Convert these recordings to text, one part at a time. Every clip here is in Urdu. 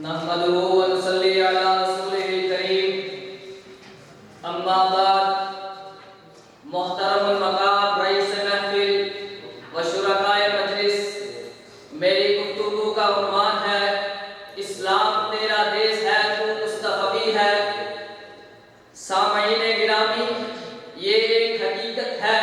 نحمده ونصلي على رسوله الكريم اما بعد محترم المقام رئیس محفل و شرکائے مجلس، میری گفتگو کا عنوان ہے اسلام تیرا دیس ہے تو مستفی ہے۔ سامعین گرامی، یہ ایک حقیقت ہے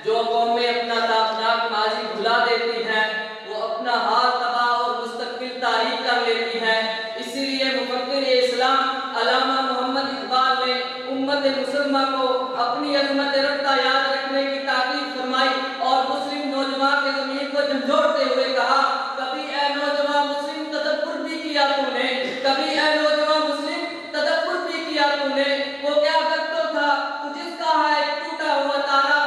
جو قومیں اپنا تابناک ماضی بھلا دیتی ہیں، وہ اپنا حال تباہ اور مستقبل تاریخ کر لیتی ہیں۔ اسی لیے مفکر اسلام علامہ محمد اقبال نے امت مسلمہ کو اپنی عظمت رفتہ یاد رکھنے کی تاکید فرمائی اور مسلم نوجوان کے ضمیر کو جھنجھوڑتے ہوئے کہا، کبھی اے نوجوان مسلم تدبر بھی کیا تو نے، کبھی اے نوجوان مسلم تدبر بھی کیا تو نے، وہ کیا وقت تھا تو جس کا ہے ایک ٹوٹا ہوا تارا،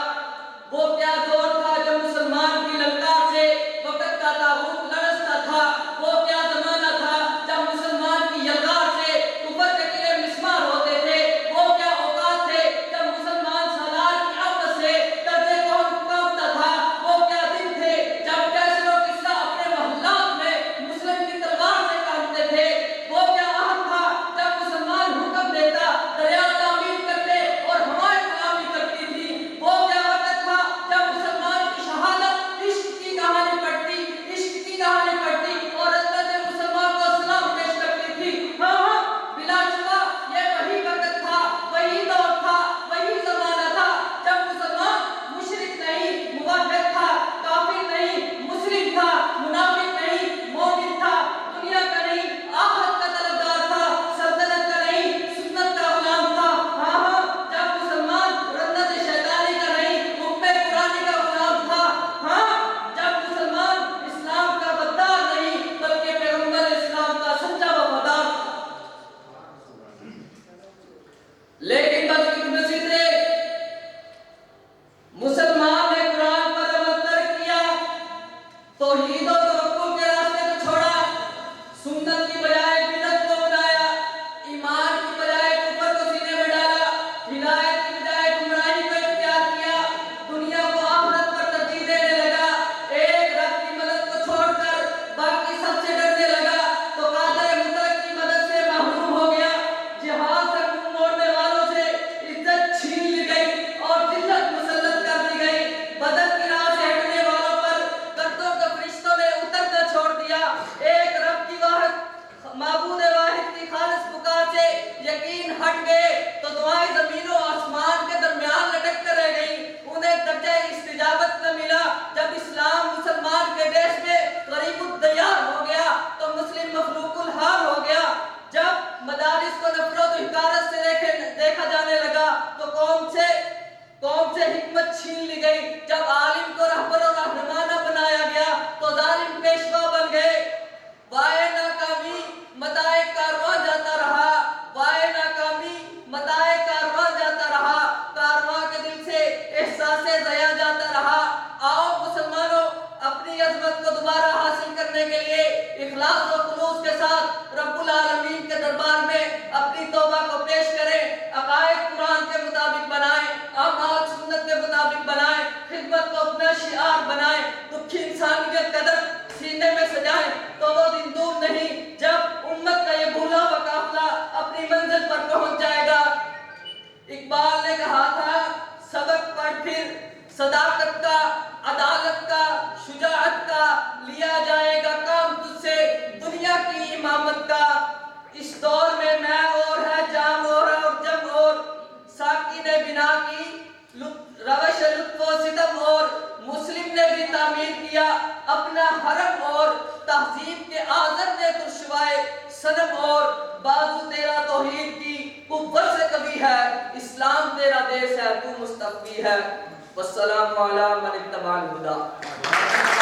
وہ کیا دور تھا جب مسلمان کی للکار سے وقت کا تاغوت لرزتا تھا، وہ کیا زمانہ تھا جب مسلمان کی یلغار سے کفر کے قلعے مسمار ہوتے تھے، وہ کیا اوقات تھے جب مسلمان سالار کی آفت سے درجے کون کانپتا تھا، وہ کیا دن تھے جب کیسر و کسریٰ اپنے محلات میں مسلم کی تلوار سے کانپتے تھے، وہ کیا عہد تھا جب مسلمان حکم دیتا دریا تعمیر کرتے اور ہوائیں غلامی کرتی تھی، وہ کیا وقت تھا جب مسلمان کی شہادت عشق کی کہانی پڑھتی اور حضرت مسلمان کو سلام پیش کرتی تھی۔ ہاں بلا شبہ یہ وہی وقت تھا، وہی دور تھا، وہی زمانہ تھا جب مسلمان مشرک نہیں موحد تھا، کافر نہیں مسلم تھا، منافق نہیں مومن تھا، دنیا کا نہیں آخرت کا طلبگار تھا، سلطنت کا نہیں سنت کا غلام تھا۔ ہاں جب مسلمان رنت شیطانی کا نہیں حکم قرآنی کا غلام تھا۔ ہاں جب مسلمان اسلام کا غدار نہیں بلکہ پیغمبر اسلام کا سچا وفادار تھا۔ لیکن بدقسمتی سے مسلمان نے قرآن پر عمل ترک کیا، توحید و توکل کے راستے کو چھوڑا، سنت کی بجائے بدعت کو بنایا، ایمان کی بجائے کفر کو سینے میں ڈالا، ہدایت کی بجائے گمراہی کو اختیار کیا، دنیا کو آخرت پر ترجیح دینے لگا، ایک رب کی مدد کو چھوڑ کر باقی سب سے ڈرنے لگا تو قادر مطلق کی مدد سے محروم ہو گیا۔ جہاد سے منہ موڑنے والوں سے عزت چھین لی گئی اور ذلت مسلط کر دی گئی، بدر کی راہ سے ہٹنے والوں پر گردوں کے فرشتوں نے اترنا چھوڑ دیا، ایک رب کی واحد معبود واحد کی خالص پکار سے یقین ہٹ گئے تو دعائیں زمین و آسمان کے درمیان لٹک کر رہ گئیں، انہیں درجہ استجابت نہ ملا۔ جب اسلام مسلمان کے دیش میں غریب الدیار ہو گیا تو مسلم مخلوق الحال ہو گیا، جب مدارس کو نفرت و حقارت سے دیکھا جانے لگا تو قوم سے حکمت چھین لی گئی، جب عالم کو رہبر و رہنما نہ بنایا گیا تو ظالم پیشوا بن گئے۔ وائے ناکامی متاع کارواں جاتا رہا، وائے ناکامی متاع کارواں جاتا رہا، کارواں کے دل سے احساس ضیاع جاتا رہا۔ آؤ مسلمانوں، اپنی عظمت کو دوبارہ حاصل کرنے کے لیے اخلاص و خلوص کے ساتھ رب العالمین کے دربار میں اپنی توبہ کو پیش کریں، عقائد قرآن کے مطابق بنائیں، اعمال سنت کے مطابق بنائیں، خدمت کو اپنا شعار بنائیں، دکھی انسانیت کا درد سینے میں سجائیں تو وہ دن دور نہیں جب امت کا یہ بھولا ہوا قافلہ اپنی منزل پر پہنچ جائے گا۔ اقبال نے کہا تھا، سبق پڑھ پھر صداقت کا، عدالت کا، شجاعت کا، لیا جائے گا کام تجھ سے دنیا کی امامت کا۔ اس دور میں اور ہے جام اور جم اور ساقی نے بنا کی روش لطف و ستم اور مسلم نے بھی تعمیر کیا اپنا حرم اور تہذیب کے آذر نے ترشوائے صنم اور بازو تیرا توحید کی قوت سے کبھی ہے، اسلام تیرا دیس ہے تو مستقبی ہے۔ والسلام علی من اتبع الہدی۔